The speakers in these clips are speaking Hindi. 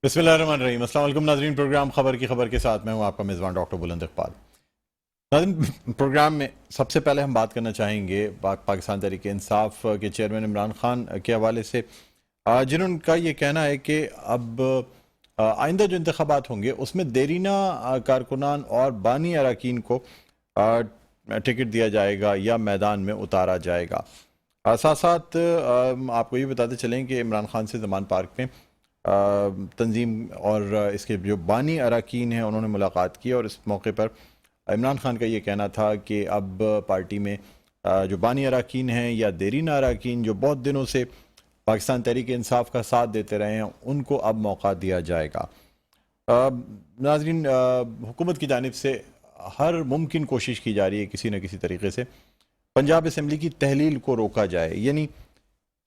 बिस्मिल्लाहिर्रहमानिर्रहीम। अस्सलाम वालेकुम नाज़रीन, प्रोग्राम खबर की खबर के साथ मैं हूं आपका मेज़बान डॉक्टर बुलंद इकबाल। नाज़रीन, प्रोग्राम में सबसे पहले हम बात करना चाहेंगे पाकिस्तान तहरीक इंसाफ के चेयरमैन इमरान खान के हवाले से, जिन्होंने ये कहना है कि अब आइंदा जो इंतखाबात होंगे उसमें देरीना कारकुनान और बानी अरकान को टिकट दिया जाएगा या मैदान में उतारा जाएगा। साथ साथ आपको ये बताते चलें कि इमरान खान से जमान पार्क में तंजीम और इसके जो बानी अरकान हैं उन्होंने मुलाकात की और इस मौके पर इमरान खान का ये कहना था कि अब पार्टी में जो बानी अरकान हैं या देरीना अरकान जो बहुत दिनों से पाकिस्तान तहरीक इंसाफ का साथ देते रहे हैं उनको अब मौका दिया जाएगा। नाजरीन, हुकूमत की जानिब से हर मुमकिन कोशिश की जा रही है किसी न किसी तरीके से पंजाब असम्बली की तहलील को रोका जाए, यानी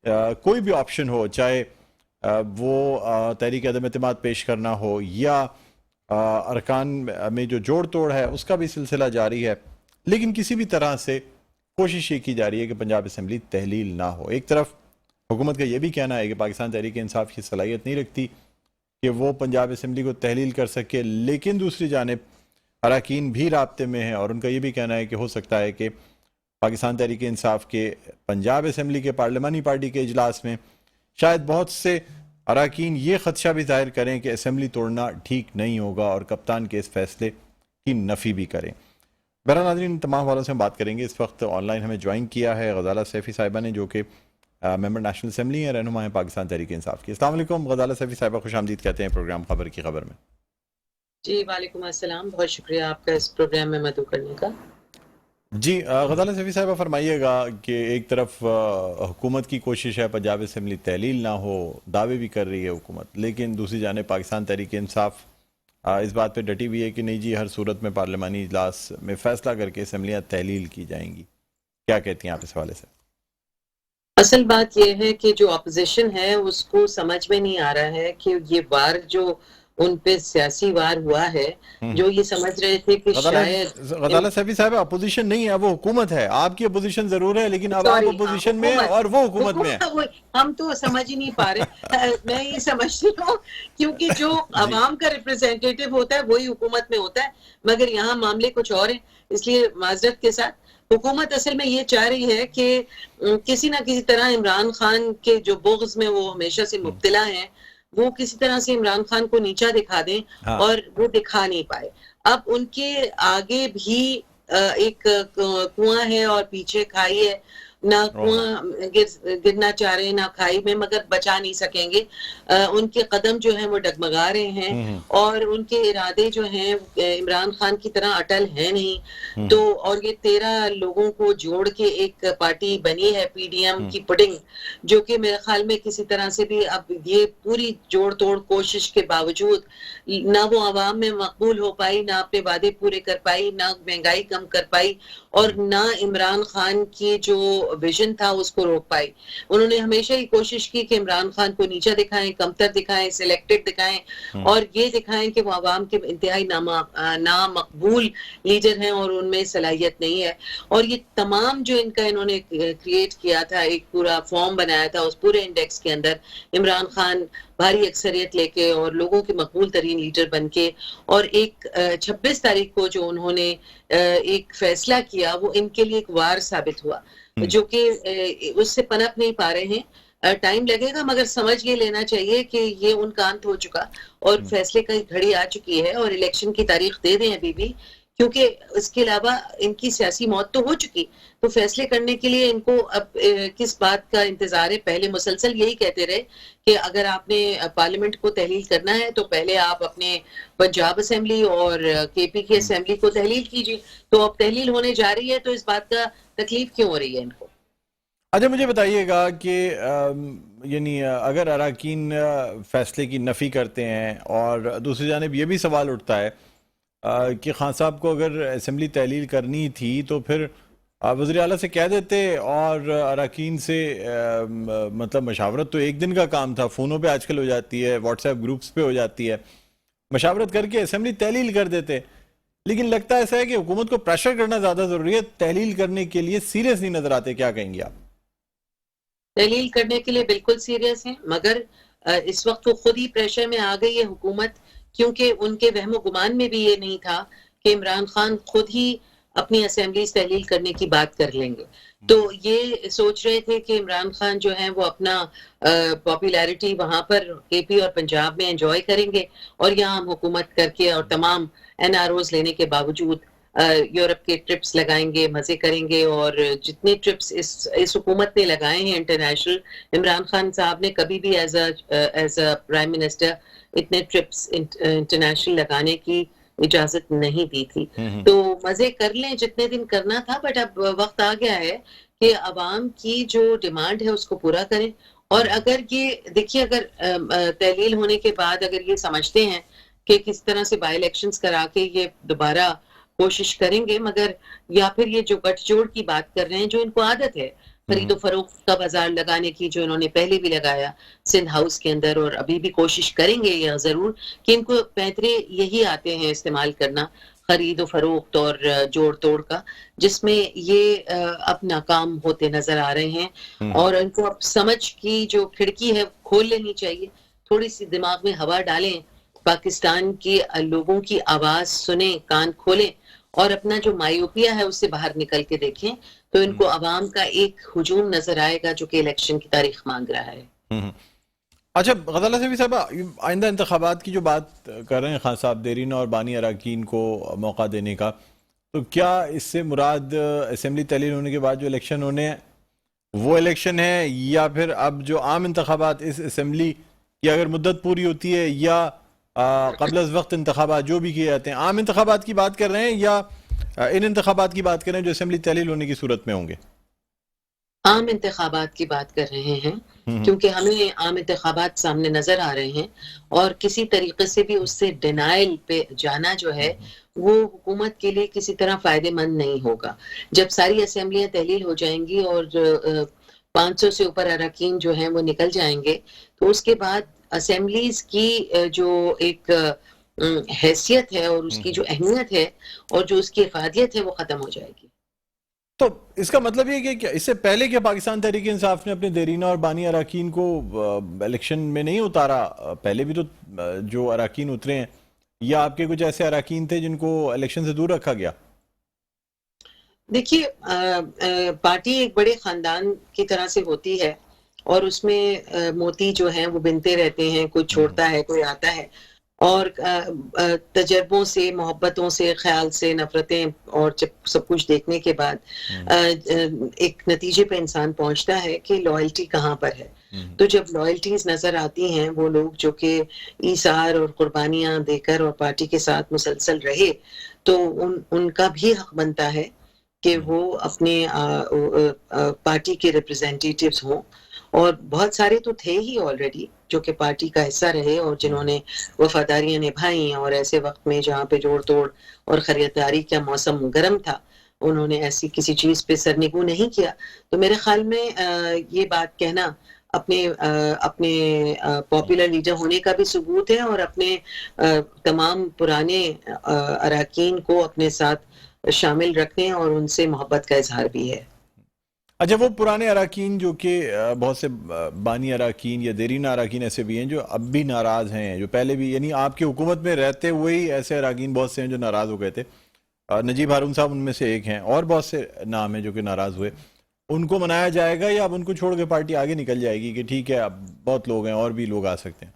कोई भी ऑप्शन हो, चाहे वो तहरीक अदम एतमाद पेश करना हो या अरकान में जो जोड़ तोड़ है उसका भी सिलसिला जारी है, लेकिन किसी भी तरह से कोशिश ये की जा रही है कि पंजाब असम्बली तहलील ना हो। एक तरफ हुकूमत का ये भी कहना है कि पाकिस्तान तहरीक इंसाफ की सलाहियत नहीं रखती कि वो पंजाब असम्बली को तहलील कर सके, लेकिन दूसरी जानिब अरकान भी राब्ते में हैं और उनका ये भी कहना है कि हो सकता है कि पाकिस्तान तहरीक इंसाफ के पंजाब असम्बली के पार्लिमानी पार्टी के इजलास में शायद बहुत से अरकान ये खदशा भी जाहिर करें कि असम्बली तोड़ना ठीक नहीं होगा और कप्तान के इस फैसले की नफ़ी भी करें। बहरहाल नाज़रीन, तमाम वालों से हम बात करेंगे। इस वक्त ऑनलाइन हमें ज्वाइन किया है गजाला सैफ़ी साहिबा ने, जो कि मेंबर नेशनल असम्बली हैं, रहनुमा है पाकिस्तान तहरीक इंसाफ की। अस्सलाम वालेकुम गजाला सैफ़ी साहिबा, खुश आमदीद कहते हैं प्रोग्राम खबर की खबर में। जी, वालेकुम अस्सलाम। बहुत शुक्रिया आपका इस प्रोग्राम में मदद करने का। जी, गजाला सैफ़ी साहिबा फरमाइएगा कि एक तरफ हुकूमत की कोशिश है पंजाब असम्बली तहलील ना हो, दावे भी कर रही है हुकूमत, लेकिन दूसरी जानिब पाकिस्तान तहरीक इंसाफ इस बात पे डटी हुई है कि नहीं जी, हर सूरत में पार्लिमानी इजलास में फैसला करके असम्बलियाँ तहलील की जाएंगी। क्या कहती हैं आप इस हवाले से? असल बात ये है कि जो ऑपोज़िशन है उसको समझ में नहीं आ रहा है कि ये वार जो उन पे सियासी वार हुआ है, हम्म। जो ये समझ रहे थे कि गजाला शायद गजाला सैफ़ी साहब, अपोजिशन नहीं है, वो हुकूमत है। आपकी अपोजिशन जरूर है, लेकिन अब आप सॉरी, हाँ, अपोजिशन में हैं हुकूमत और वो हुकूमत में है। हुकूमत वो हम तो समझ ही नहीं पा रहे। मैं ये समझती हूँ क्योंकि जो जी। अवाम का रिप्रेजेंटेटिव होता है वही हुकूमत में होता है, मगर यहाँ मामले कुछ और हैं। इसलिए माज़रत के साथ हुकूमत असल में ये चाह रही है कि किसी न किसी तरह इमरान खान के जो बुग़्ज़ में वो हमेशा से हम्म। मुब्तला हैं, वो किसी तरह से इमरान खान को नीचा दिखा दें हाँ। और वो दिखा नहीं पाए। अब उनके आगे भी एक कुआँ है और पीछे खाई है। ना ओहो। कुआँ गिरना चाह रहे हैं, ना खाई में, मगर बचा नहीं सकेंगे। उनके कदम जो हैं वो डगमगा रहे हैं हम्म। और उनके इरादे जो हैं इमरान खान की तरह अटल हैं नहीं। तो हम्म। और ये 13 लोगों को जोड़ के एक पार्टी बनी है पीडीएम हम्म। की पुडिंग, जो कि मेरे ख्याल में किसी तरह से भी अब ये पूरी जोड़-तोड़ कोशिश के बावजूद ना वो अवाम में मकबूल हो पाई, ना अपने वादे पूरे कर पाई, ना महँगाई कम कर पाई और ना इमरान खान की जो विज़न था उसको रोक पाई। उन्होंने हमेशा ही कोशिश की कि इमरान खान को नीचा दिखाएँ, कमतर दिखाएँ, सिलेक्टेड दिखाएँ हम्म। और ये दिखाएँ कि वो अवाम के इंतहाई नामकबूल लीडर हैं और उनमें सलाहियत नहीं है। और ये तमाम जो इन्होंने क्रिएट किया था, एक पूरा फॉर्म बनाया था, उस पूरे इंडेक्स के अंदर इमरान खान भारी अक्सरियत लेके और लोगों के मकबूल तरीन लीडर बन के, और एक 26 तारीख को जो उन्होंने एक फैसला किया वो इनके लिए एक वार साबित हुआ, हम्म। जो कि उससे पनप नहीं पा रहे हैं। टाइम लगेगा, मगर समझ ये लेना चाहिए कि ये उनका अंत हो चुका और हम्म। फैसले की घड़ी आ चुकी है और इलेक्शन की तारीख दे दें अभी भी, क्योंकि इसके अलावा इनकी सियासी मौत तो हो चुकी। तो फैसले करने के लिए इनको अब किस बात का इंतजार है? पहले मुसलसल यही कहते रहे कि अगर आपने पार्लियामेंट को तहलील करना है तो पहले आप अपने पंजाब असेंबली और केपी की हम्म। असेंबली को तहलील कीजिए। तो अब तहलील होने जा रही है, तो इस बात का तकलीफ क्यों हो रही है इनको? अच्छा, मुझे बताइएगा कि यानी अगर अरकान फैसले की नफ़ी करते हैं और दूसरी जानिब ये भी सवाल उठता है कि खान साहब को अगर असम्बली तहलील करनी थी तो फिर वज़ीर आला से कह देते और अरकान से मतलब मशावरत तो एक दिन का काम था, फ़ोनों पे आजकल हो जाती है, व्हाट्सएप ग्रुप्स पे हो जाती है, मशावरत करके असम्बली तहलील कर देते। लेकिन लगता ऐसा है कि हुकूमत को प्रेशर करना ज़्यादा ज़रूरी है, तहलील करने के लिए सीरियस नहीं नज़र आते। क्या कहेंगे आप? तहलील करने के लिए बिल्कुल सीरियस हैं, मगर इस वक्त वो खुद ही प्रेशर में आ गई है हुकूमत, क्योंकि उनके वहमो गुमान में भी ये नहीं था कि इमरान खान खुद ही अपनी असेंबली तहलील करने की बात कर लेंगे। तो ये सोच रहे थे कि इमरान खान जो है वो अपना पॉपुलैरिटी वहां पर केपी और पंजाब में एंजॉय करेंगे और यहाँ हम हुकूमत करके और तमाम एनआरओज लेने के बावजूद यूरोप के ट्रिप्स लगाएंगे, मजे करेंगे। और जितने ट्रिप्स इस हुकूमत ने लगाए हैं इंटरनेशनल, इमरान खान साहब ने कभी भी एज अ प्राइम मिनिस्टर इतने ट्रिप्स इंटरनेशनल लगाने की इजाजत नहीं दी थी। तो मजे कर लें जितने दिन करना था, बट अब वक्त आ गया है कि अवाम की जो डिमांड है उसको पूरा करें। और अगर ये देखिए, अगर तहलील होने के बाद अगर ये समझते हैं कि किस तरह से बाई इलेक्शंस करा के ये दोबारा कोशिश करेंगे, मगर या फिर ये जो गठजोड़ की बात कर रहे हैं, जो इनको आदत है खरीदो फरोख्त का बाजार लगाने की, जो इन्होंने पहले भी लगाया सिंध हाउस के अंदर और अभी भी कोशिश करेंगे यह जरूर कि इनको पैतरे यही आते हैं इस्तेमाल करना, खरीदो फरोख्त और जोड़ तोड़ का, जिसमें ये अब नाकाम होते नजर आ रहे हैं। और इनको अब समझ की जो खिड़की है खोल लेनी चाहिए, थोड़ी सी दिमाग में हवा डालें, पाकिस्तान के लोगों की आवाज सुने, कान खोलें और अपना जो मायोपिया है उससे बाहर निकल के देखें, तो इनको अवाम का एक हुजूम नजर आएगा जो कि इलेक्शन की तारीख मांग रहा है। अच्छा गज़ाला सैफी साहब, आइंदा इंतखाबात की जो बात कर रहे हैं खान साहब, देरीना और बानी अराकीन को मौका देने का, तो क्या इससे मुराद असेंबली तहलील होने के बाद जो इलेक्शन होने हैं वो इलेक्शन है, या फिर अब जो आम इंतखाबात इस असेंबली की अगर मुद्दत पूरी होती है, या क़ब्ल अज़ वक्त इंतखाबात जो भी किए जाते हैं, आम इंतखाबात की बात कर रहे हैं या इन इंतखाबात की बात कर रहे हैं जो असेंबली तहलील होने की सूरत में होंगे? आम इंतखाबात की बात कर रहे हैं, क्योंकि हमें आम इंतखाबात सामने नजर आ रहे हैं और किसी तरीके से भी उससे डिनाइल पे जाना जो है वो हुकूमत के लिए किसी तरह फायदेमंद नहीं होगा। जब सारी असेंबलियां तहलील हो जाएंगी और 500 से ऊपर अरकान जो हैं वो निकल जाएंगे, तो उसके बाद असेंबलीज की जो एक हैसियत है और उसकी जो अहमियत है और जो उसकी इफादियत है वो खत्म हो जाएगी। तो इसका मतलब ये कि क्या इससे पहले क्या पाकिस्तान तहरीक इंसाफ ने अपने देरीना और बानी अराकीन को इलेक्शन में नहीं उतारा? पहले भी तो जो अराकीन उतरे हैं, या आपके कुछ ऐसे अराकीन थे जिनको इलेक्शन से दूर रखा गया? देखिए, पार्टी एक बड़े खानदान की तरह से होती है और उसमें मोती जो हैं वो बिनते रहते हैं, कोई छोड़ता है, कोई आता है, और तजर्बों से, मोहब्बतों से, ख्याल से, नफरतें और जब सब कुछ देखने के बाद एक नतीजे पे इंसान पहुंचता है कि लॉयल्टी कहाँ पर है। तो जब लॉयल्टीज नजर आती हैं, वो लोग जो कि ईसार और कुर्बानियां देकर और पार्टी के साथ मुसलसल रहे, तो उनका भी हक बनता है कि वो अपने पार्टी के रिप्रेजेंटेटिव्स हों। और बहुत सारे तो थे ही ऑलरेडी जो कि पार्टी का हिस्सा रहे और जिन्होंने वफादारियां निभाई, और ऐसे वक्त में जहाँ पे जोड़ तोड़ और खरीदारी का मौसम गर्म था, उन्होंने ऐसी किसी चीज पे सरनिगू नहीं किया। तो मेरे ख्याल में ये बात कहना अपने पॉपुलर लीडर होने का भी सबूत है और अपने तमाम पुराने अरकान को अपने साथ शामिल रखने और उनसे मोहब्बत का इजहार भी है। अच्छा, वो पुराने अराकीन जो कि बहुत से बानी अराकीन या देरीना अराकीन ऐसे भी हैं जो अब भी नाराज़ हैं, जो पहले भी, यानी आपकी हुकूमत में रहते हुए ही ऐसे अराकीन बहुत से हैं जो नाराज़ हो गए थे। नजीब हारून साहब उनमें से एक हैं, और बहुत से नाम हैं जो कि नाराज़ हुए। उनको मनाया जाएगा या अब उनको छोड़ के पार्टी आगे निकल जाएगी कि ठीक है अब बहुत लोग हैं और भी लोग आ सकते हैं?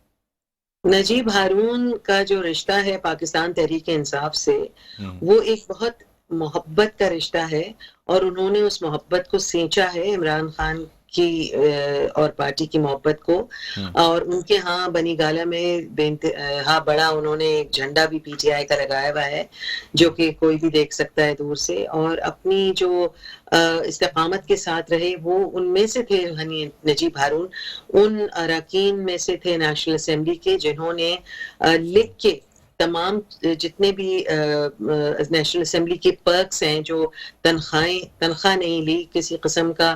नजीब हारून का जो रिश्ता है पाकिस्तान तहरीक इंसाफ से, वो एक बहुत मोहब्बत का रिश्ता है और उन्होंने उस मोहब्बत को सींचा है, इमरान खान की और पार्टी की मोहब्बत को। और उनके यहाँ बनी गाला में बड़ा उन्होंने एक झंडा भी पीटीआई का लगाया हुआ है जो कि कोई भी देख सकता है दूर से, और अपनी जो इस्तेकामत के साथ रहे वो उनमें से थे। हनी नजीब हारून उन अरकान में से थे नेशनल असेंबली के जिन्होंने लिख के तमाम जितने भी नेशनल असेंबली के पर्क्स हैं, जो तनख्वाह नहीं ली, किसी किस्म का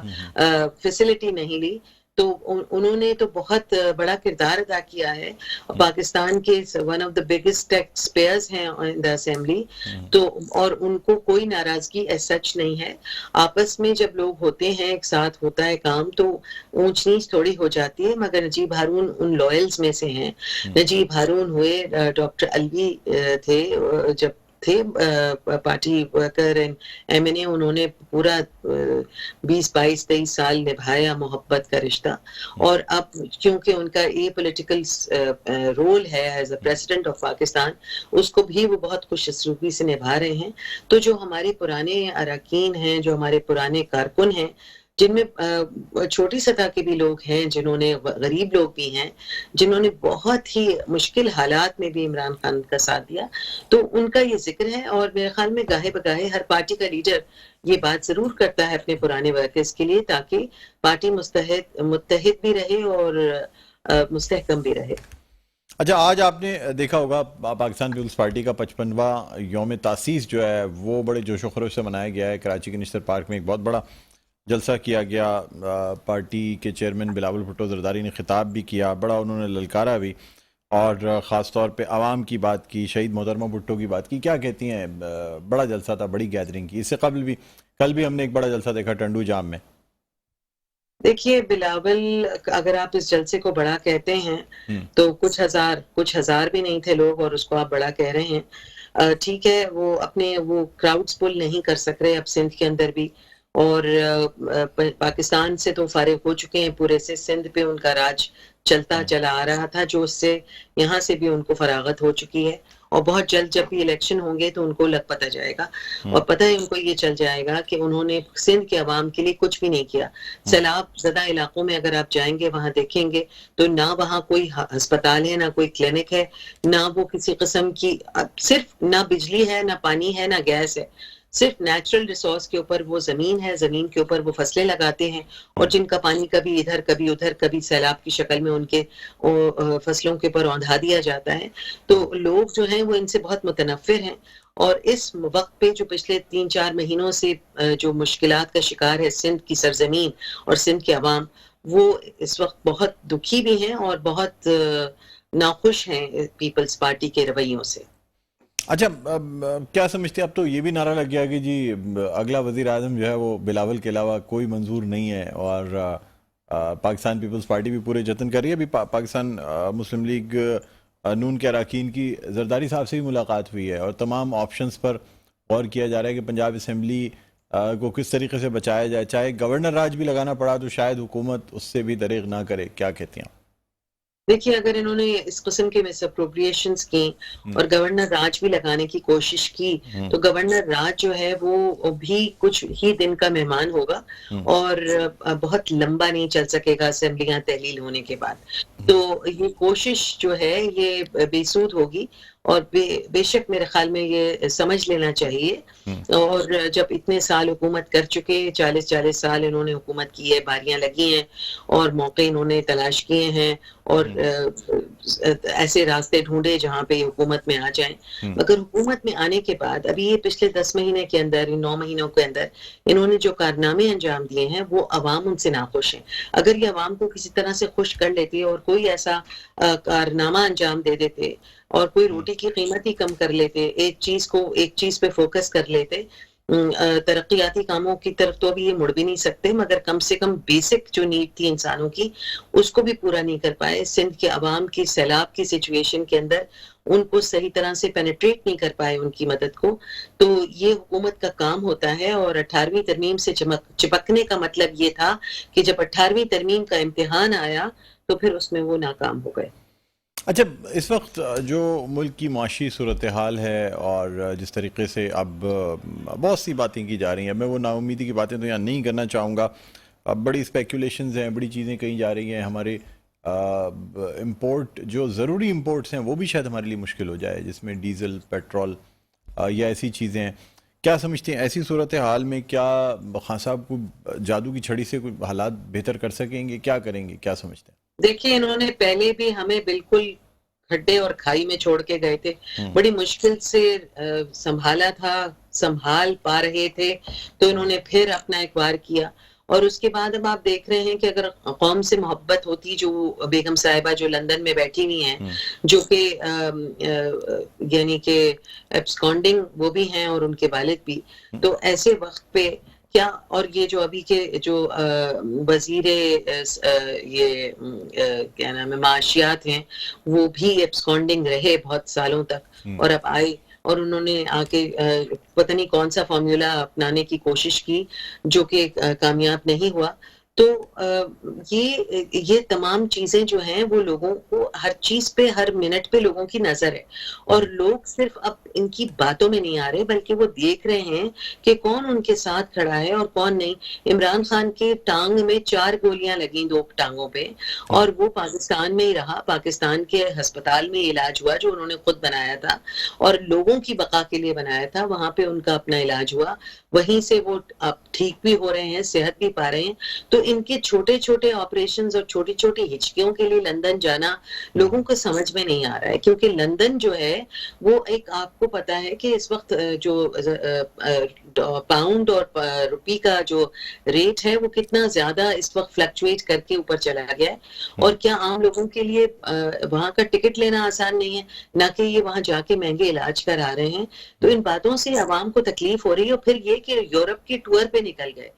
फैसिलिटी नहीं ली, तो उन्होंने तो बहुत बड़ा किरदार अदा किया है। पाकिस्तान के one of the biggest tax payers हैं इन द असेंबली, तो और उनको कोई नाराजगी एज सच नहीं है। आपस में जब लोग होते हैं, एक साथ होता है काम, तो ऊंच नीच थोड़ी हो जाती है, मगर नजीब हारून उन लॉयल्स में से हैं। नजीब हारून हुए, डॉक्टर अलवी थे, जब थे पार्टी वर्कर एंड एमएनए, उन्होंने पूरा 20-22-23 साल निभाया मोहब्बत का रिश्ता। और अब क्योंकि उनका ये पॉलिटिकल रोल है as a president of Pakistan, उसको भी वो बहुत खुशरूबी से निभा रहे हैं। तो जो हमारे पुराने अरकान हैं, जो हमारे पुराने कारकुन हैं, जिनमें छोटी सतह के भी लोग हैं, जिन्होंने गरीब लोग भी हैं, जिन्होंने बहुत ही मुश्किल हालात में भी इमरान खान का साथ दिया, तो उनका ये जिक्र है। और मेरे ख्याल में गाहे बगाहे हर पार्टी का लीडर ये बात जरूर करता है अपने पुराने वर्कर्स के लिए, ताकि पार्टी मुत्तहिद भी रहे और मुस्तहकम भी रहे। अच्छा, आज आपने देखा होगा पाकिस्तान पीपल्स पार्टी का 55वां यौम तासीस जो है वो बड़े जोशो खरोश से मनाया गया है। कराची के निश्तर पार्क में एक बहुत बड़ा जलसा किया गया। पार्टी के चेयरमैन बिलावल भुट्टो जरदारी ने खिताब भी किया, बड़ा उन्होंने ललकारा भी, और ख़ास तौर पे आवाम की बात की, शहीद मोहतरमा भुट्टो की बात की। क्या कहती हैं, बड़ा जलसा था, बड़ी गैदरिंग की। इससे कबल भी कल भी हमने एक बड़ा जलसा देखा टंडू जाम में। देखिए बिलावल, अगर आप इस जलसे को बड़ा कहते हैं तो कुछ हजार भी नहीं थे लोग, और उसको आप बड़ा कह रहे हैं। ठीक है, वो अपने वो क्राउड्स पुल नहीं कर सक रहे अब सिंध के अंदर भी, और पाकिस्तान से तो फारिग हो चुके हैं पूरे से। सिंध पे उनका राज चलता चला आ रहा था, जो उससे यहाँ से भी उनको फरागत हो चुकी है। और बहुत जल्द जब भी इलेक्शन होंगे तो उनको लग पता जाएगा, और पता है उनको ये चल जाएगा कि उन्होंने सिंध के अवाम के लिए कुछ भी नहीं किया। सैलाब ज़दा इलाकों में अगर आप जाएंगे, वहां देखेंगे तो ना वहां कोई अस्पताल है, ना कोई क्लिनिक है, ना वो किसी किस्म की, सिर्फ ना बिजली है, ना पानी है, ना गैस है। सिर्फ नेचुरल रिसोर्स के ऊपर वो जमीन है, जमीन के ऊपर वो फसलें लगाते हैं, और जिनका पानी कभी इधर कभी उधर, कभी सैलाब की शक्ल में उनके फसलों के ऊपर औंधा दिया जाता है। तो लोग जो हैं वो इनसे बहुत मुतनफ़िर हैं। और इस वक्त पे जो पिछले 3-4 महीनों से जो मुश्किलात का शिकार है सिंध की सरजमीन और सिंध के अवाम, वो इस वक्त बहुत दुखी भी हैं और बहुत नाखुश हैं पीपल्स पार्टी के रवैयों से। अच्छा, क्या समझते हैं? अब तो ये भी नारा लग गया कि जी अगला वजीर आज़म जो है वो बिलावल के अलावा कोई मंजूर नहीं है, और पाकिस्तान पीपल्स पार्टी भी पूरे जतन कर रही है। अभी पाकिस्तान मुस्लिम लीग नून के अरकान की जरदारी साहब से भी मुलाकात हुई है, और तमाम ऑप्शंस पर गौर किया जा रहा है कि पंजाब असम्बली को किस तरीके से बचाया जाए। चाहे गवर्नर राज भी लगाना पड़ा तो शायद हुकूमत उससे भी दरेग ना करे। क्या कहती हैं? देखिए, अगर इन्होंने इस किस्म के मिसअप्रोप्रिएशंस की और गवर्नर राज भी लगाने की कोशिश की, तो गवर्नर राज जो है वो भी कुछ ही दिन का मेहमान होगा, और बहुत लंबा नहीं चल सकेगा असेंबलियां तहलील होने के बाद। तो ये कोशिश जो है ये बेसूद होगी, और बेशक मेरे ख्याल में ये समझ लेना चाहिए। और जब इतने साल हुकूमत कर चुके, 40 साल इन्होंने हुकूमत की है, बारियां लगी हैं और मौके इन्होंने तलाश किए हैं, और ऐसे रास्ते ढूंढे जहां पे हुकूमत में आ जाएं। मगर हुकूमत में आने के बाद अभी ये पिछले 10 महीने के अंदर, 9 महीनों के अंदर इन्होंने जो कारनामे अंजाम दिए हैं, वो अवाम उनसे नाखुश है। अगर ये अवाम को किसी तरह से खुश कर लेती और कोई ऐसा कारनामा अंजाम दे देते, और कोई रोटी की कीमत ही कम कर लेते, एक चीज पे फोकस कर लेते, तरक्याती कामों की तरफ तो अभी ये मुड़ भी नहीं सकते, मगर कम से कम बेसिक जो नीड थी इंसानों की, उसको भी पूरा नहीं कर पाए। सिंध के अवाम की सैलाब की सिचुएशन के अंदर उनको सही तरह से पेनिट्रेट नहीं कर पाए उनकी मदद को। तो ये हुकूमत का काम होता है, और 18वीं तरमीम से चिपकने का मतलब ये था कि जब 18वीं तरमीम का इम्तिहान आया तो फिर उसमें वो नाकाम हो गए। अच्छा, इस वक्त जो मुल्क की माशी सूरत हाल है, और जिस तरीके से अब बहुत सी बातें की जा रही हैं, मैं वो नाउमीदी की बातें तो यहाँ नहीं करना चाहूँगा। अब बड़ी स्पेकुलेशंस हैं, बड़ी चीज़ें कही जा रही हैं। हमारे इंपोर्ट, जो ज़रूरी इंपोर्ट्स हैं, वो भी शायद हमारे लिए मुश्किल हो जाए, जिसमें डीज़ल, पेट्रोल या ऐसी चीज़ें हैं। क्या समझते हैं, ऐसी सूरत हाल में क्या खान साहब को जादू की छड़ी से कोई हालात बेहतर कर सकेंगे? क्या करेंगे, क्या समझते हैं? देखिए, इन्होंने पहले भी हमें बिल्कुल खड्डे और खाई में छोड़ के गए थे, बड़ी मुश्किल से संभाला था, संभाल पा रहे थे, तो इन्होंने फिर अपना एक वार किया। और उसके बाद अब आप देख रहे हैं कि अगर कौम से मोहब्बत होती, जो बेगम साहिबा जो लंदन में बैठी हुई हैं, जो कि यानी कि एब्सकॉन्डिंग वो भी हैं और उनके वालिद भी, तो ऐसे वक्त पे क्या, और ये जो अभी के जो वजीरे ये क्या नाम है माशियात हैं, वो भी एब्सकॉन्डिंग रहे बहुत सालों तक, और अब आए और उन्होंने आके पता नहीं कौन सा फॉर्मूला अपनाने की कोशिश की जो कि कामयाब नहीं हुआ। तो ये तमाम चीजें जो हैं वो लोगों को हर चीज पे, हर मिनट पे लोगों की नजर है, और लोग सिर्फ अब इनकी बातों में नहीं आ रहे, बल्कि वो देख रहे हैं कि कौन उनके साथ खड़ा है और कौन नहीं। इमरान खान के टांग में 4 गोलियां लगी, 2 टांगों पे, और वो पाकिस्तान में ही रहा, पाकिस्तान के अस्पताल में इलाज हुआ जो उन्होंने खुद बनाया था और लोगों की बका के लिए बनाया था, वहां पे उनका अपना इलाज हुआ, वहीं से वो अब ठीक भी हो रहे हैं, सेहत भी पा रहे हैं। तो इनके छोटे छोटे ऑपरेशंस और छोटी छोटी हिचकियों के लिए लंदन जाना लोगों को समझ में नहीं आ रहा है, क्योंकि लंदन जो है वो एक, आपको पता है कि इस वक्त जो पाउंड और रुपी का जो रेट है वो कितना ज्यादा इस वक्त फ्लक्चुएट करके ऊपर चला गया है, और क्या आम लोगों के लिए वहां का टिकट लेना आसान नहीं है, ना कि ये वहां जाके महंगे इलाज करा रहे हैं। तो इन बातों से आवाम को तकलीफ हो रही है। और फिर ये कि यूरोप के टूर पे निकल गए,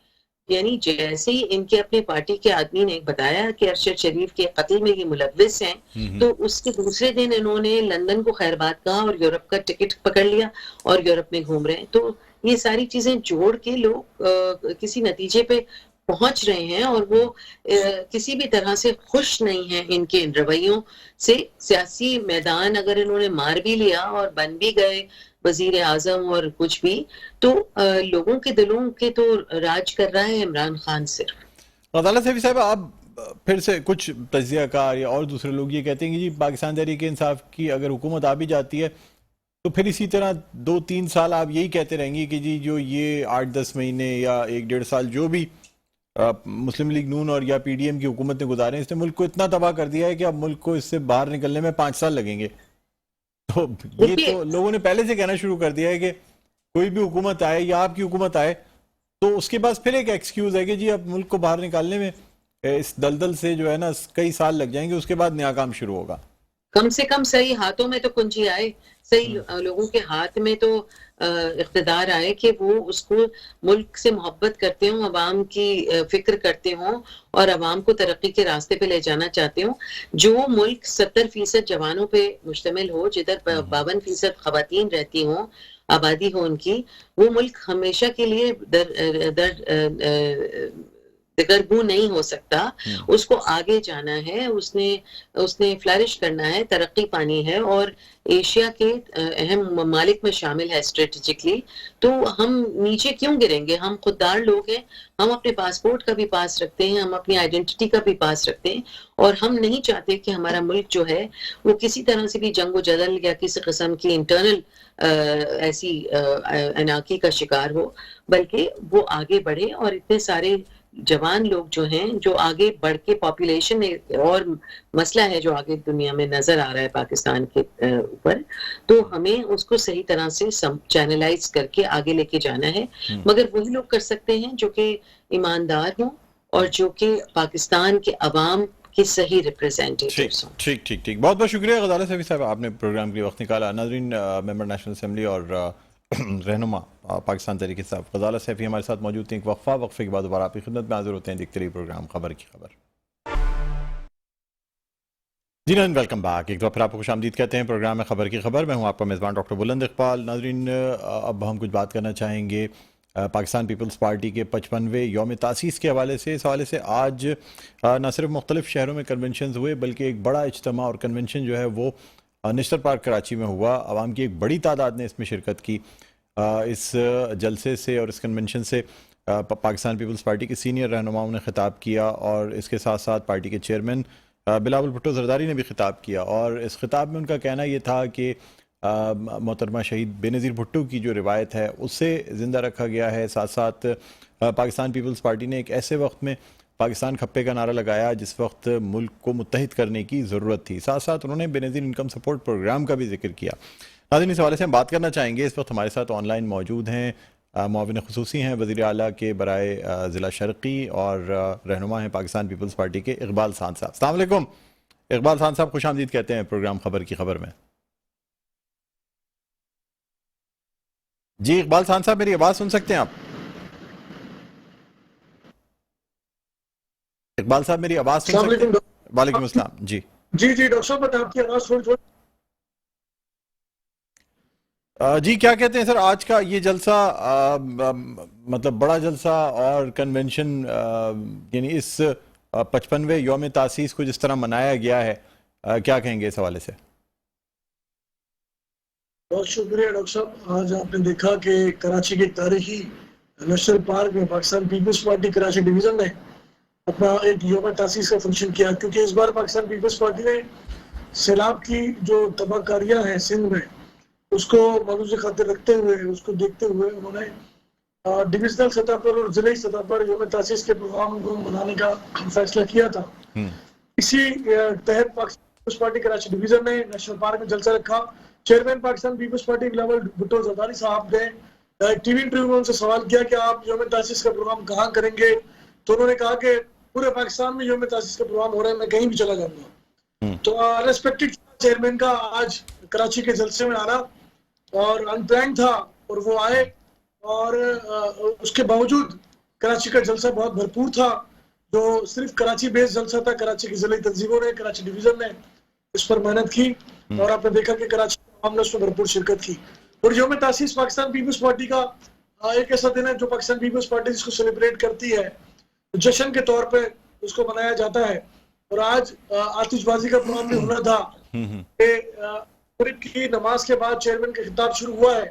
यानी जैसे ही इनके अपने पार्टी के आदमी ने बताया कि अरशद शरीफ के कत्ल में ये मुलव्विस हैं, तो उसके दूसरे दिन इन्होंने लंदन को खैरबाद कहा और यूरोप का टिकट पकड़ लिया और यूरोप में घूम रहे हैं। तो ये सारी चीजें जोड़ के लोग किसी नतीजे पे पहुंच रहे हैं, और वो किसी भी तरह से खुश नहीं है इनके इन रवैयों से। सियासी मैदान अगर इन्होंने मार भी लिया और बन भी गए वजीर आजम और कुछ भी, तो लोगों के दिलों के तो राज कर रहा है इमरान खान सिर्फ। अदालत से भी साहब, आप फिर से कुछ तज्जियाकार या और दूसरे लोग ये कहते हैं कि जी पाकिस्तान तहरीक इंसाफ की अगर हुकूमत आ भी जाती है तो फिर इसी तरह 2-3 साल आप यही कहते रहेंगे कि जी जो ये 8-10 महीने या 1-1.5 साल जो भी मुस्लिम लीग नून और या पीडीएम की हुकूमत ने गुजारे, इसने मुल्क को इतना तबाह कर दिया है कि अब मुल्क को इससे बाहर निकलने में 5 साल लगेंगे। तो ये तो लोगों ने पहले से कहना शुरू कर दिया है कि कोई भी हुकूमत आए या आपकी हुकूमत आए तो उसके पास फिर एक एक्सक्यूज है कि जी अब मुल्क को बाहर निकालने में इस दलदल से जो है ना कई साल लग जाएंगे, उसके बाद नया काम शुरू होगा। कम से कम सही हाथों में तो कुंजी आए, सही लोगों के हाथ में तो इख्तिदार आए कि वो उसको मुल्क से मोहब्बत करते हों, अवाम की फिक्र करते हों और अवाम को तरक्की के रास्ते पे ले जाना चाहते हों। जो मुल्क 70% जवानों पे मुश्तमिल हो, जिधर 52% खवातीन रहती हों, आबादी हो उनकी, वो मुल्क हमेशा के लिए दगरगू नहीं हो सकता। उसको आगे जाना है, उसने फ्लरिश करना है, तरक्की पानी है, और एशिया के अहम ममालिक में शामिल है स्ट्रेटेजिकली। तो हम नीचे क्यों गिरेंगे? हम खुददार लोग हैं, हम अपने पासपोर्ट का भी पास रखते हैं, हम अपनी आइडेंटिटी का भी पास रखते हैं, और हम नहीं चाहते कि हमारा मुल्क जो है वो किसी तरह से भी जंग जदल या किसी किस्म की इंटरनल ऐसी अनाकी का शिकार हो, बल्कि वो आगे बढ़े। और इतने सारे जवान लोग जो हैं, जो आगे बढ़ के पॉपुलेशन और मसला है जो आगे दुनिया में नजर आ रहा है पाकिस्तान के ऊपर, तो हमें उसको सही तरह से चैनलाइज करके आगे लेके जाना है। मगर वही लोग कर सकते हैं जो कि ईमानदार हों और जो कि पाकिस्तान के अवाम की सही रिप्रेजेंटेटिव्स हों। ठीक ठीक ठीक, बहुत बहुत शुक्रिया गजाला सैफी साहब, आपने प्रोग्राम के लिए वक्त निकाला। नाजरीन, मेंबर नेशनल असेंबली और रहनुमा पाकिस्तान तहरीक इंसाफ गजाला सैफी हमारे साथ मौजूद थे। एक वक्फे के बाद दोबारा आपकी खिदमत में हाजिर होते हैं। देखते रहिए प्रोग्राम खबर की खबर। जी नाज़रीन, वेलकम बैक। एक बार फिर आपको खुशामदीद कहते हैं प्रोग्राम में खबर की खबर। मैं हूं आपका मेज़बान डॉक्टर बुलंद इकबाल। नाजरीन, अब हम कुछ बात करना चाहेंगे पाकिस्तान पीपल्स पार्टी के 55वें यौम तासीस के हवाले से। इस हवाले से आज न सिर्फ मुख्तलिफ शहरों में कन्वेंशन हुए, बल्कि एक बड़ा इज्तिमा और कन्वेंशन जो है वो नेशनल पार्क कराची में हुआ। आवाम की एक बड़ी तादाद ने इसमें शिरकत की। इस जलसे से और इस कन्वेंशन से पाकिस्तान पीपल्स पार्टी के सीनियर रहनुमाओं ने खिताब किया, और इसके साथ साथ पार्टी के चेयरमैन बिलावल भुट्टो जरदारी ने भी खिताब किया। और इस खिताब में उनका कहना ये था कि मोहतरमा शहीद बेनज़ीर भुट्टो की जो रिवायत है उससे ज़िंदा रखा गया है। साथ साथ पाकिस्तान पीपल्स पार्टी ने एक ऐसे वक्त में पाकिस्तान खप्पे का नारा लगाया जिस वक्त मुल्क को मुत्तहिद करने की ज़रूरत थी। साथ साथ उन्होंने बेनज़ीर इनकम सपोर्ट प्रोग्राम का भी जिक्र किया। नाज़रीन, इस हवाले से हम बात करना चाहेंगे। इस वक्त हमारे साथ ऑनलाइन मौजूद हैं मुआविन खुसूसी हैं वज़ीर आला के बराए ज़िला शर्क़ी और रहनुमा हैं पाकिस्तान पीपल्स पार्टी के इकबाल खान साहब। अस्सलाम वालेकुम इकबाल खान साहब, खुश आमदीद कहते हैं प्रोग्राम खबर की खबर में। जी इकबाल खान साहब, मेरी आवाज़ सुन सकते हैं आप? इकबाल साहब मेरी आवाज़ सुन सकते हैं? वालेकुम अस्सलाम। जी जी जी डॉक्टर साहब, आपकी आवाज़ थोड़ी जी क्या कहते हैं सर, आज का ये जलसा मतलब बड़ा जलसा और कन्वेंशन यानी इस 55वें यौम तासीस को जिस तरह मनाया गया है, क्या कहेंगे इस हवाले से? बहुत शुक्रिया डॉक्टर साहब। आज आपने देखा कि कराची के तारीखी नेशनल पार्क में Pakistan peoples Party Karachi division ने अपना एक यौम तासीस का फंक्शन किया, क्योंकि इस बार पाकिस्तान पीपल्स पार्टी ने सैलाब की जो तबाहकारियां हैं सिंध में उसको मौजूद खातिर रखते हुए, उसको देखते हुए उन्होंने डिविजनल सतह पर और जिले सतह पर यौम तासीस के प्रोग्राम को मनाने का फैसला किया था। इसी तहत Pakistan peoples Party Karachi division ने नेशनल पार्क में जलसा रखा। Chairman Pakistan peoples party Bilawal Bhutto Zardari साहब ने टीवी इंटरव्यू में उनसे सवाल किया कि आप यौम तासीस का प्रोग्राम कहाँ करेंगे, तो उन्होंने कहा कि पूरे पाकिस्तान में यौम तासीस का प्रोग्राम हो रहा है, मैं कहीं भी चला जाऊंगा। तो रेस्पेक्टेड चेयरमैन का आज कराची के जलसे में आना और अनप्लान था और वो आए, और उसके बावजूद कराची का जलसा बहुत भरपूर था। जो सिर्फ कराची बेस्ड जलसा था, कराची की जिले तंजीमों ने, कराची डिवीजन ने इस पर मेहनत की और आपने देखा कि कराची में उसमें भरपूर शिरकत की। और यौम तासीस पाकिस्तान पीपल्स पार्टी का एक ऐसा दिन है जो पाकिस्तान पीपल्स पार्टी जिसको सेलिब्रेट करती है, जश्न के तौर पे उसको मनाया जाता है। और आज आतिशबाजी का प्रोग्राम भी होना था कि मगरिब की नमाज के बाद चेयरमैन का खिताब शुरू हुआ है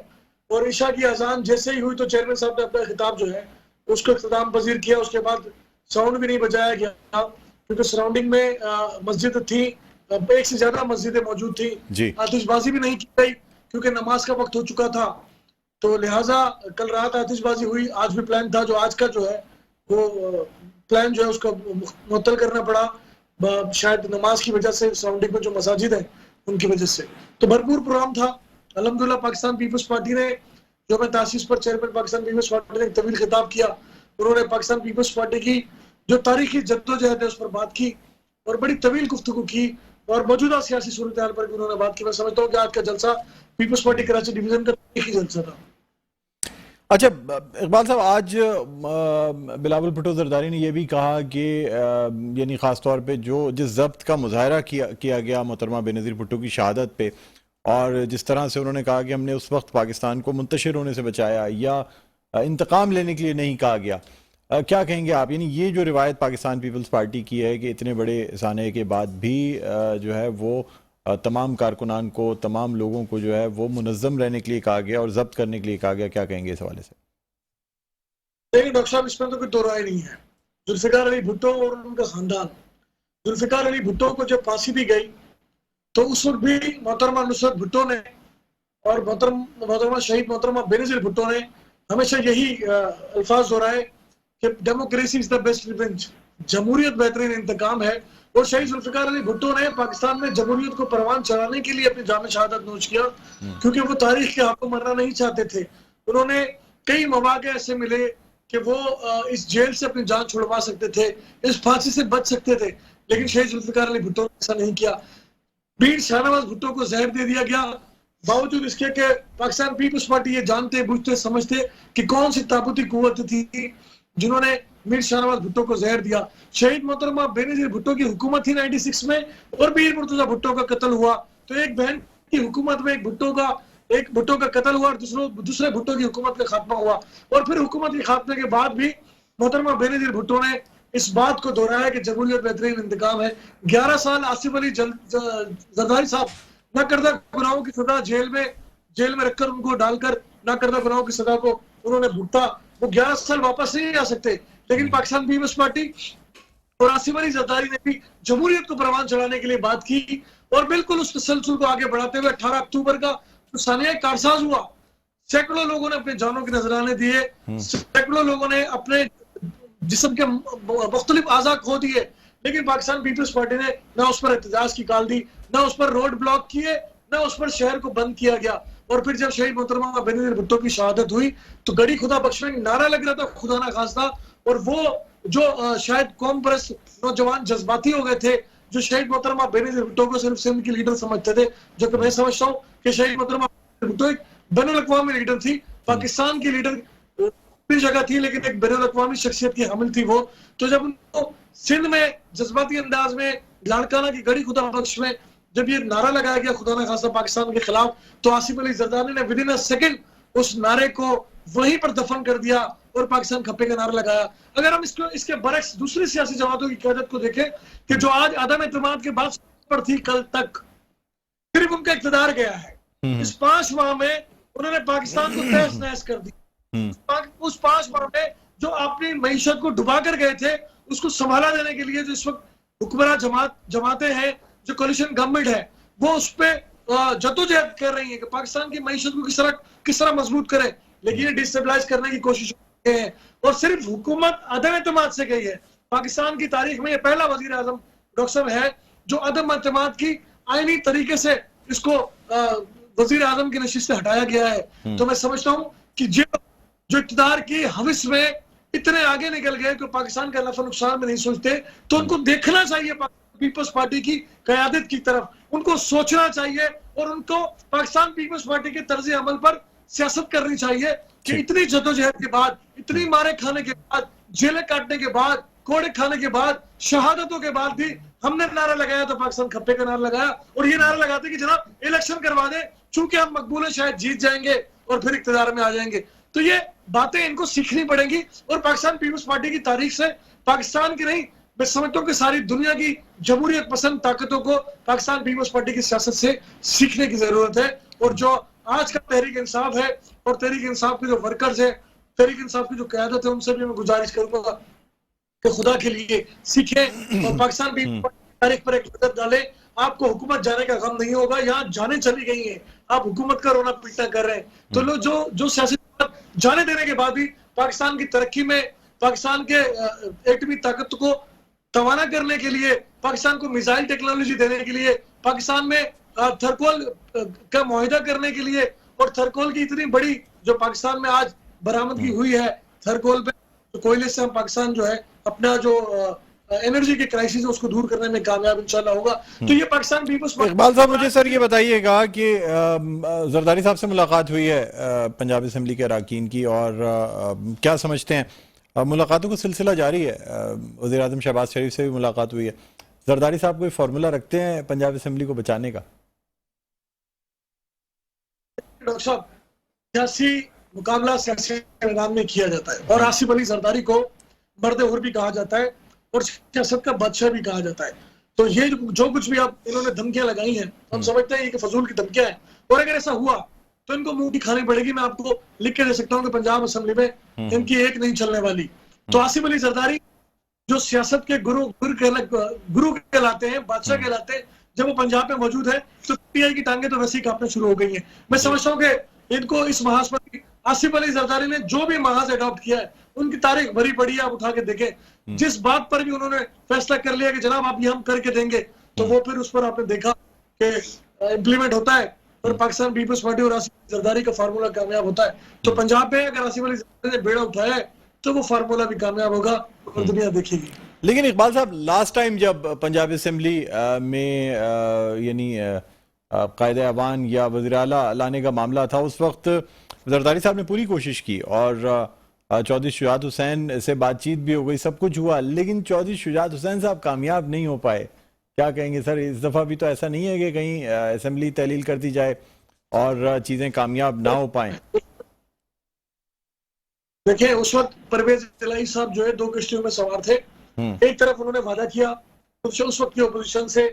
और ईशा की अजान जैसे ही हुई तो चेयरमैन साहब ने अपना खिताब जो है उसको इख्तिताम पजीर किया। उसके बाद साउंड भी नहीं बजाया गया क्योंकि सराउंडिंग में मस्जिद थी, एक से ज्यादा मस्जिदें मौजूद थी। आतिशबाजी भी नहीं की गई क्योंकि नमाज का वक्त हो चुका था, तो लिहाजा कल रात आतिशबाजी हुई। आज भी प्लान था, जो आज का जो है वो प्लान जो है उसका मुअत्तल करना पड़ा, शायद नमाज की वजह से सराउंडिंग में जो मसाजिद है उनकी वजह से। तो भरपूर प्रोग्राम था। अल्हम्दुलिल्लाह पाकिस्तान पीपल्स पार्टी ने यौम तासीस पर चेयरमैन पाकिस्तान पीपल्स पार्टी ने एक तवील खिताब किया। उन्होंने पाकिस्तान पीपल्स पार्टी की जो तारीखी जद्दोजहद है उस पर बात की और बड़ी तवील गुफ्तगू की और मौजूदा सियासी सूरत हाल पर भी उन्होंने बात की। मैं समझता हूँ कि आज का जलसा पीपल्स पार्टी कराची डिवीजन का तारीखी जलसा था। अच्छा इकबाल साहब, आज बिलावल भुट्टो जरदारी ने यह भी कहा कि यानी ख़ास तौर पे जिस जब्त का मुजाहरा किया गया मोहतरमा बेनज़ीर भुट्टो की शहादत पे, और जिस तरह से उन्होंने कहा कि हमने उस वक्त पाकिस्तान को मुंतशिर होने से बचाया या इंतकाम लेने के लिए नहीं कहा गया, क्या कहेंगे आप? यानी ये जो रिवायत पाकिस्तान पीपल्स पार्टी की है कि इतने बड़े साने के बाद भी जो है वो तमाम कारकुनान को, तमाम लोगों को जो है वो मुनज़्ज़म रहने के लिए कहा गया और जब्त करने के लिए कहा गया, क्या कहेंगे इस हवाले से? नहीं डॉक्टर साहब, इसमें तो कोई दो राय नहीं है। जुल्फ़िकार अली भुट्टो और उनका खानदान, जुल्फ़िकार अली भुट्टो को जब फांसी दी गई तो उस वक्त भी मोहतरमा नुसरत भुट्टो ने और मोहतरमा शहीद मोहतरमा बेनज़ीर भुट्टो ने हमेशा यही अल्फाज दोहराए कि democracy is the best revenge, जमहूरियत बेहतरीन इंतकाम है। और शहीद जुल्फ़िकार अली भुट्टो ने पाकिस्तान में जमहूरियत को परवान चढ़ाने के लिए अपनी जान शहादत नोश किया, क्योंकि वो तारीख के हाथों मरना नहीं चाहते थे। उन्होंने कई मौके ऐसे मिले कि वो इस जेल से अपनी जान छुड़वा सकते थे, इस फांसी से बच सकते थे, लेकिन शहीद जुल्फ़िकार अली भुट्टो ने ऐसा नहीं किया। बीर शाहनवाज भुट्टो को जहर दे दिया गया, बावजूद इसके कि पाकिस्तान पीपल्स पार्टी ये जानते बुझते समझते कि कौन सी ताकती कुव्वत थी जिन्होंने मीर शाहनवाज भुट्टो को जहर दिया। शहीद मोहतरमा बेनज़ीर भुट्टो की हुकूमत थी 96 में और मीर मुर्तजा भुट्टो का कत्ल हुआ। तो एक बहन की हुकूमत में एक भुट्टो का कत्ल हुआ और दूसरे भुट्टो की हुकूमत का खात्मा हुआ। और फिर हुकूमत के खात्मे के बाद भी मोहतरमा बेनज़ीर भुट्टो ने इस बात को दोहराया कि जमहूरियत बेहतरीन इंतकाम है। 11 साल आसिफ अली जरदारी साहब न करदा गुनाहों की सजा जेल में रखकर उनको डालकर न करदा गुनाहों की सजा को उन्होंने भुगता। वो 11 साल वापस नहीं आ सकते, लेकिन पाकिस्तान पीपल्स पार्टी और आसिफ अली जरदारी ने भी जमहूरियत को परवान चढ़ाने के लिए बात की और बिल्कुल उस तसलसल को आगे बढ़ाते हुए 18 अक्टूबर का जो सानिया कारसाज हुआ, सैकड़ों लोगों ने अपने जानों के नजराने दिए, सैकड़ों लोगों ने अपने जिस्म के मुख्तलिफ आज़ा खो दिए, लेकिन पाकिस्तान पीपल्स पार्टी ने ना उस पर एहतजाज की कॉल दी, ना उस पर रोड ब्लॉक किए, ना उस पर शहर को बंद किया गया। और फिर जब शहीद मोहतरमा बेनजीर भुट्टो की शहादत हुई तो गड़ी खुदा बख्श में नारा लग रहा था खुदा ना खास्ता, और वो जो शायद कौम परस्त नौजवान जज्बाती हो गए थे, जो शहीद मोहतरमा बेनजीर भुट्टो को सिर्फ सिंध की लीडर समझते थे, जो कि मैं समझता हूँ कि शहीद मोहतरमा भुट्टो एक बैनुल अक़वामी लीडर थी, पाकिस्तान की लीडर भी जगह थी लेकिन एक बैनुल अक़वामी शख्सियत की हामिल थी वो। तो जब उनको सिंध में जज्बाती अंदाज में लाड़काना की गड़ी खुदा बख्श में जब ये नारा लगाया गया खुदा ना खास्ता पाकिस्तान के खिलाफ, तो आसिफ अली जरदारी ने विदिन अ सेकंड उस नारे को वहीं पर दफन कर दिया और पाकिस्तान खप्पे का नारा लगाया। अगर हम इसके बरक्स दूसरी सियासी जमातों की क़यादत को देखें कि जो आज अदम एतमाद के बाद पर थी, कल तक सिर्फ उनका इक़्तिदार गया है। इस 5 माह में उन्होंने पाकिस्तान को तहस नहस कर दिया। उस 5 माह में जो अपनी मईशत को डुबा कर गए थे, उसको संभाला देने के लिए जो इस वक्त हुक्मरान जमातें हैं, जो कोलिशन गवर्नमेंट है, वो उस पर जद्दोजहद कर रही है कि पाकिस्तान की मईशत को किस तरह मजबूत करे, लेकिन ये डिस्टेबलाइज करने की कोशिश है। और सिर्फ हुकूमत अदम एतमाद से गई है। पाकिस्तान की तारीख में ये पहला वजीर आजम डॉक्टर साहब है जो अदम एतमाद की आईनी तरीके से इसको वजीर आजम की नशिस्त से हटाया गया है। तो मैं समझता हूँ कि जो इक़्तिदार की हविस में इतने आगे निकल गए कि पाकिस्तान का नफा नुकसान में नहीं सोचते, तो उनको देखना चाहिए पीपल्स पार्टी की क़यादत की तरफ, उनको सोचना चाहिए और उनको पाकिस्तान पीपल्स पार्टी के तर्ज अमल पर सियासत करनी चाहिए कि इतनी जद्दोजहद के बाद, इतनी मारे खाने के बाद, जेलें काटने के बाद, कोड़े खाने के बाद, शहादतों के बाद भी हमने नारा लगाया तो पाकिस्तान खप्पे का नारा लगाया, और ये नारा लगाते कि जनाब इलेक्शन करवा दे, चूंकि हम मकबूल शायद जीत जाएंगे और फिर इक़्तिदार में आ जाएंगे। तो ये बातें इनको सीखनी पड़ेंगी और पाकिस्तान पीपल्स पार्टी की तारीख से पाकिस्तान की नहीं, मैं समझता हूँ कि सारी दुनिया की जमहूरियत पसंद ताकतों को पाकिस्तान पीपल्स पार्टी की सियासत से सीखने की जरूरत है। और जो आज का तहरीक इंसाफ है और तहरीक इंसाफ के जो वर्कर्स है, तहरीक इंसाफ की जो क़यादत है, उनसे भी मैं गुजारिश करूंगा कि खुदा के लिए सीखें और पाकिस्तान पीपल्स पार्टी की तारीख पर एक नजर डालें। आपको हुकूमत जाने का गम नहीं होगा, यहाँ जाने चली गई है, आप हुकूमत का रोना पीटना कर रहे हैं। तो लोग जो सियासी जाने देने के बाद भी पाकिस्तान की तरक्की में, पाकिस्तान के एटमी ताकत को तवाना करने के लिए, पाकिस्तान को मिसाइल टेक्नोलॉजी देने के लिए, पाकिस्तान में थरकोल का मुआहिदा करने के लिए, और थरकोल की इतनी बड़ी जो पाकिस्तान में आज बरामदगी हुई है थरकोल पे, तो कोयले से हम पाकिस्तान जो है अपना जो एनर्जी के क्राइसिस उसको दूर करने में कामयाब इंशाल्लाह होगा। तो ये पाकिस्तान पीपल्स पार्टी। इकबाल साहब, मुझे सर ये बताइएगा कि जरदारी साहब से मुलाकात हुई है पंजाब असेंबली के अरकान की, और क्या समझते हैं? मुलाकातों का सिलसिला जारी है, वज़ीर आज़म शहबाज शरीफ से भी मुलाकात हुई है। जरदारी साहब कोई फार्मूला रखते हैं पंजाब असेंबली को बचाने का? डॉक्टर साहब, सियासी मुकाबला सियासी मैदान में किया जाता है और आसिफ अली जरदारी को मर्द हुर भी कहा जाता है और सियासत का बादशाह भी कहा जाता है। तो ये जो कुछ भी आप इन्होंने धमकियां लगाई हैं, हम समझते हैं कि फजूल की धमकियां हैं, और अगर ऐसा हुआ तो इनको मुंह की खानी पड़ेगी। मैं आपको लिख के दे सकता हूँ कि पंजाब असेंबली में इनकी एक नहीं चलने वाली। तो आसिफ अली जरदारी जो सियासत के गुरु कहलाते हैं, बादशाह कहलाते हैं, जब वो पंजाब में मौजूद है तो पीआई की टांगे तो वैसे ही कांपने शुरू हो गई हैं। मैं समझता हूँ कि इनको इस महाज पर आसिफ अली जरदारी ने जो भी महाज अडॉप्ट किया है, उनकी तारीख भरी पड़ी है, आप उठा के देखें। जिस बात पर भी उन्होंने फैसला कर लिया कि जनाब आप ये हम करके देंगे, तो वो फिर उस पर आपने देखा कि इम्प्लीमेंट होता है और पाकिस्तान पीपल्स पार्टी और आसिफ अली जरदारी का फार्मूला कामयाब होता है। तो पंजाब में अगर आसिफ अली जरदारी ने बेड़ा उठाया है तो वो फार्मूला भी कामयाब होगा और दुनिया देखेगी। लेकिन इकबाल साहब, लास्ट टाइम जब पंजाब असेंबली में यानी कायदे अवान या वज़ीर आला लाने का मामला था, उस वक्त जरदारी साहब ने पूरी कोशिश की और चौधरी शुजात हुसैन से बातचीत भी हो गई, सब कुछ हुआ, लेकिन चौधरी शुजात हुसैन साहब कामयाब नहीं हो पाए। क्या कहेंगे सर, इस दफ़ा भी तो ऐसा नहीं है कि कहीं असेंबली तहलील कर दी जाए और चीज़ें कामयाब ना हो पाएं? देखिए, उस वक्त परवेज इलाही साहब जो है 2 किश्तियों में सवार थे। एक तरफ उन्होंने वादा किया उस वक्त की ओपोजिशन से,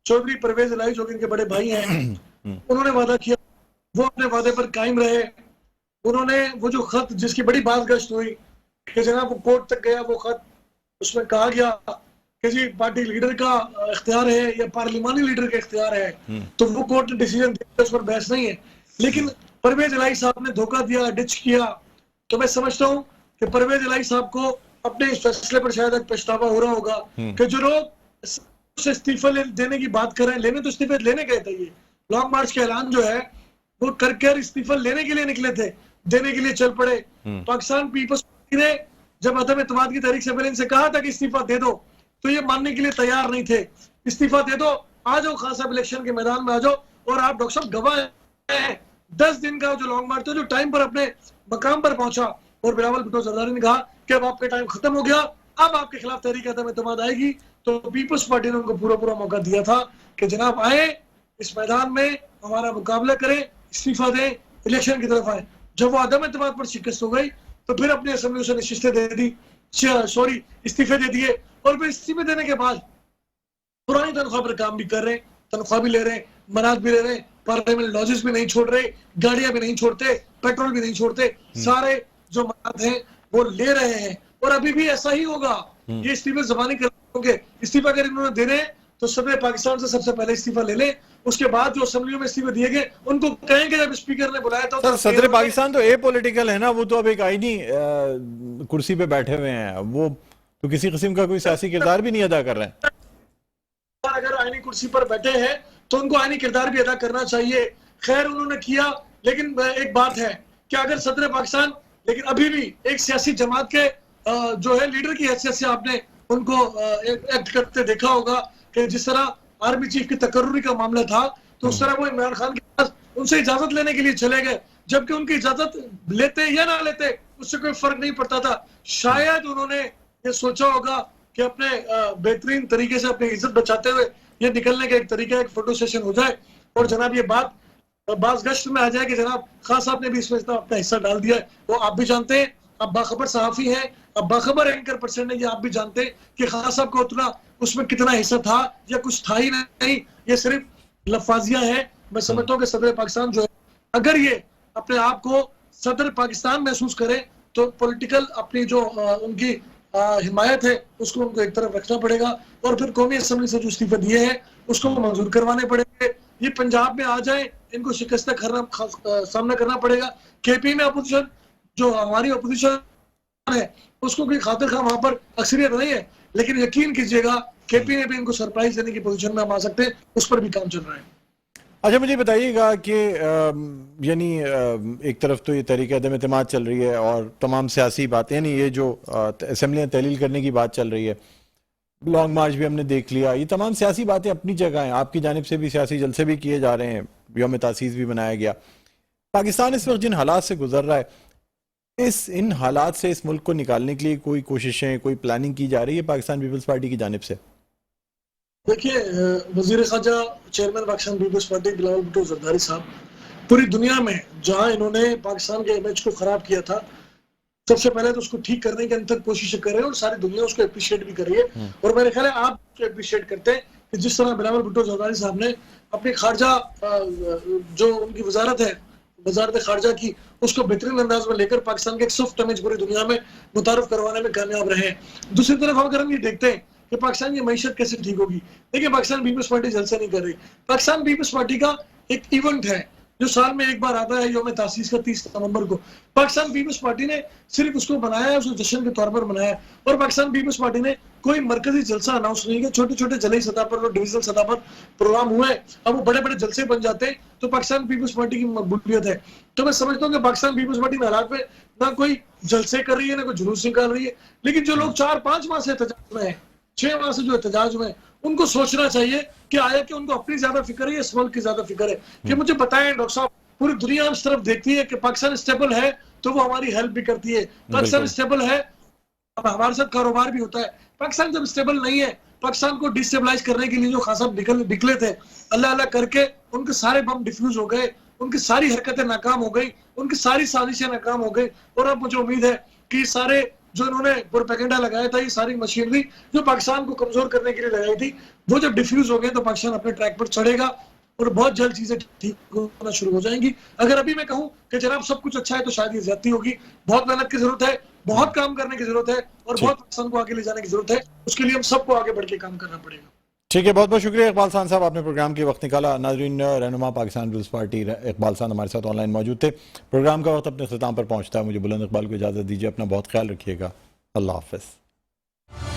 चौधरी परवेज इलाही जो कि इनके बड़े भाई हैं, उन्होंने वादा किया, वो अपने वादे पर कायम रहे। उन्होंने वो जो खत जिसकी बड़ी बात गश्त हुई कि जनाब वो कोर्ट तक गया, वो खत उसमें कहा गया कि जी पार्टी लीडर का इख्तियार है या पार्लिमानी लीडर का इख्तियार है, तो वो कोर्ट ने डिसीजन दिया, उस पर बहस नहीं है। लेकिन परवेज इलाही साहब ने धोखा दिया, डिच किया। तो मैं समझता हूँ कि परवेज इलाही साहब को अपने इस फैसले पर शायद एक पछतावा हो रहा होगा कि जो लोग इस्तीफा देने की बात कर रहे हैं, लेने तो इस्तीफे लेने गए थे, ये लॉन्ग मार्च का ऐलान जो है वो कर इस्तीफा लेने के लिए निकले थे, देने के लिए चल पड़े। पाकिस्तान पीपल्स पार्टी ने जब अदम एतमाद की तहरीक से पहले इनसे कहा था कि इस्तीफा दे दो, तो ये मानने के लिए तैयार नहीं थे। इस्तीफा दे दो, आ जाओ खान साहब इलेक्शन के मैदान में आ जाओ। और आप डॉक्टर साहब गवाह हैं, 10 दिन का जो लॉन्ग मार्च था, जो टाइम पर अपने मकाम पर पहुंचा, और बिलावल भुट्टो जरदारी ने कहा कि अब आपका टाइम खत्म हो गया, अब आपके खिलाफ तहरीक अदम एतमाद आएगी। तो पीपल्स पार्टी ने उनको पूरा मौका दिया था कि जनाब आए इस मैदान में, हमारा मुकाबला करें, इस्तीफा दें, इलेक्शन की तरफ आए। जब वो अदम एतमाद पर शिकस्त हो गई तो फिर अपनी असेंबली से नशिस्तें दे दी, सॉरी इस्तीफे दे दिए, और फिर इस्तीफे देने के बाद पुरानी तनख्वाह पर काम भी कर रहे हैं, तनख्वाह भी ले रहे हैं, मनाज भी ले रहे हैं, पार्लियामेंट लॉजेस भी नहीं छोड़ रहे, गाड़ियां भी नहीं छोड़ते, पेट्रोल भी नहीं छोड़ते, सारे जो मनाज हैं वो ले रहे हैं। और अभी भी ऐसा ही होगा। ये इस्तीफे जबानी कर होंगे। इस्तीफा अगर इन्होंने देने हैं तो सदर पाकिस्तान से सबसे पहले इस्तीफा ले लें, उसके बाद जो असेंबलियों में इस्तीफे दिए गए उनको कहेंगे जब स्पीकर ने बुलाया था। सर, सदर पाकिस्तान तो एपॉलिटिकल है ना, वो तो अब एक आईनी कुर्सी पे बैठे हुए हैं, वो तो किसी किस्म का कोई सियासी किरदार भी नहीं अदा कर रहे हैं। अगर आईनी कुर्सी पर बैठे हैं तो उनको आईनी किरदार भी अदा करना चाहिए। खैर उन्होंने किया, लेकिन एक बात है कि अगर सदर पाकिस्तान, लेकिन अभी भी एक सियासी जमात के जो है लीडर की हैसियत से आपने उनको एक्ट करते देखा होगा कि जिस तरह आर्मी चीफ की तकर्रुरी का मामला था, तो उस तरह वो इमरान खान के पास उनसे इजाजत लेने के लिए चले गए, जबकि उनकी इजाजत लेते या ना लेते उससे कोई फर्क नहीं पड़ता था। शायद उन्होंने ये सोचा होगा कि अपने बेहतरीन तरीके से अपनी इज्जत बचाते हुए ये निकलने का एक तरीका, एक फोटो सेशन हो जाए, और जनाब ये बात बाज गश्त में आ जाए कि जनाब खान साहब ने भी इसमें अपना हिस्सा डाल दिया है। वो आप भी जानते हैं, अब बाखबर सहाफी हैं, अब बाखबर एंकर पर्सन है, ये आप भी जानते हैं कि खान साहब को उतना उसमें कितना हिस्सा था या कुछ था ही नहीं, ये सिर्फ लफाजियां हैं। मैं समझता हूँ कि सदर पाकिस्तान जो है, अगर ये अपने आप को सदर पाकिस्तान महसूस करे तो पॉलिटिकल अपनी जो उनकी हिमायत है उसको उनको एक तरफ रखना पड़ेगा, और फिर कौमी असेंबली से जो इस्तीफे दिए हैं उसको मंजूर करवाने पड़ेंगे। ये पंजाब में आ जाए, इनको शिकस्त का सामना करना पड़ेगा। केपी में अपोजिशन, जो हमारी अपोजिशन है, उसको कोई खातिर खा वहां पर अक्सरियत नहीं है, लेकिन यकीन कीजिएगा केपी ने भी इनको सरप्राइज देने की पोजीशन में हम आ सकते हैं, उस पर भी काम चल रहा है। अच्छा, मुझे बताइएगा कि यानी एक तरफ तो ये तहरीक अदम एतमाद चल रही है और तमाम सियासी बातें, यानी ये जो असेंबलियाँ तहलील करने की बात चल रही है, लॉन्ग मार्च भी हमने देख लिया, ये तमाम सियासी बातें अपनी जगह हैं। आपकी जानिब से भी सियासी जलसे भी किए जा रहे हैं, यौम तासीस भी मनाया गया। पाकिस्तान इस वक्त जिन हालात से गुजर रहा है, इन हालात से इस मुल्क को निकालने के लिए कोई कोशिशें, कोई प्लानिंग की जा रही है पाकिस्तान पीपल्स पार्टी की जानिब से? देखिए, वजीर खारजा chairman Pakistan peoples party Bilawal Bhutto Zardari साहब पूरी दुनिया में जहां इन्होंने पाकिस्तान के इमेज को खराब किया था, सबसे पहले तो उसको ठीक करने की अंत तक कोशिश कर रहे हैं, और सारी दुनिया उसको अप्रिशिएट भी कर रही है। और मेरे ख्याल है आप अप्रिशिएट करते हैं कि जिस तरह बिलावल भुट्टो जरदारी साहब ने अपनी खारजा जो उनकी वजारत है, वजारत खारजा की, उसको बेहतरीन अंदाज में लेकर पाकिस्तान के एक सॉफ्ट इमेज पूरी दुनिया में मुतारफ करवाने में कामयाब रहे हैं। दूसरी तरफ अगर हम ये देखते हैं कि पाकिस्तान की मईशत कैसे ठीक होगी, देखिए पाकिस्तान पीपल्स पार्टी जलसा नहीं कर रही। पाकिस्तान पीपल्स पार्टी का एक इवेंट है जो साल में एक बार आता है, यौम तासीस का 30 नवंबर को। पाकिस्तान पीपल्स पार्टी ने सिर्फ उसको बनाया है, उसको जश्न के तौर पर बनाया है, और पाकिस्तान पीपल्स पार्टी ने कोई मरकजी जलसा अनाउंस नहीं किया। छोटे छोटे जिले सतह पर और डिविजनल सतह पर प्रोग्राम हुए, अब वो बड़े बड़े जलसे बन जाते हैं, तो पाकिस्तान पीपल्स पार्टी की मकबूलियत है। तो मैं समझता हूँ कि पाकिस्तान पीपल्स पार्टी हालात में ना कोई जलसे कर रही है, ना कोई जुलूस निकाल रही है, लेकिन जो लोग 4-5 माह से एहतजाज में है, 6 माह से जो एहतजाज में, उनको सोचना चाहिए कि आया कि उनको अपनी ज्यादा फिक्र है या इस मुल्क की ज्यादा फिक्र है। कि मुझे बताएं डॉक्टर साहब, पूरी दुनिया इस तरफ देखती है कि पाकिस्तान स्टेबल है तो वो हमारी हेल्प भी करती है, पाकिस्तान स्टेबल है हमारे साथ कारोबार भी होता है। पाकिस्तान जब स्टेबल नहीं है, पाकिस्तान को डिस्टेबलाइज करने के लिए जो खान साहब निकले थे, अल्लाह अल्लाह करके उनके सारे बम डिफ्यूज हो गए, उनकी सारी हरकतें नाकाम हो गई, उनकी सारी साजिशें नाकाम हो गई। और अब मुझे उम्मीद है कि सारे जो इन्होंने प्रोपेगेंडा लगाया था, ये सारी मशीनरी जो पाकिस्तान को कमजोर करने के लिए लगाई थी, वो जब डिफ्यूज हो गए तो पाकिस्तान अपने ट्रैक पर चढ़ेगा और बहुत जल्द चीजें ठीक होना शुरू हो जाएंगी। अगर अभी मैं कहूं कि जनाब सब कुछ अच्छा है तो शायद ये ज्यादती होगी। बहुत मेहनत की जरूरत है, बहुत काम करने की जरूरत है, और बहुत पाकिस्तान को आगे ले जाने की जरूरत है। उसके लिए हम सबको आगे बढ़ के काम करना पड़ेगा। ठीक है, बहुत बहुत शुक्रिया इकबाल खान साहब, आपने प्रोग्राम के वक्त निकाला। नाजरीन, रहनुमा पाकिस्तान पीपल्स पार्टी इकबाल खान हमारे साथ ऑनलाइन मौजूद थे। प्रोग्राम का वक्त अपने अख्ताम पर पहुंचता है, मुझे बुलंद इकबाल को इजाज़त दीजिए, अपना बहुत ख्याल रखिएगा, अल्लाह हाफ़िज़।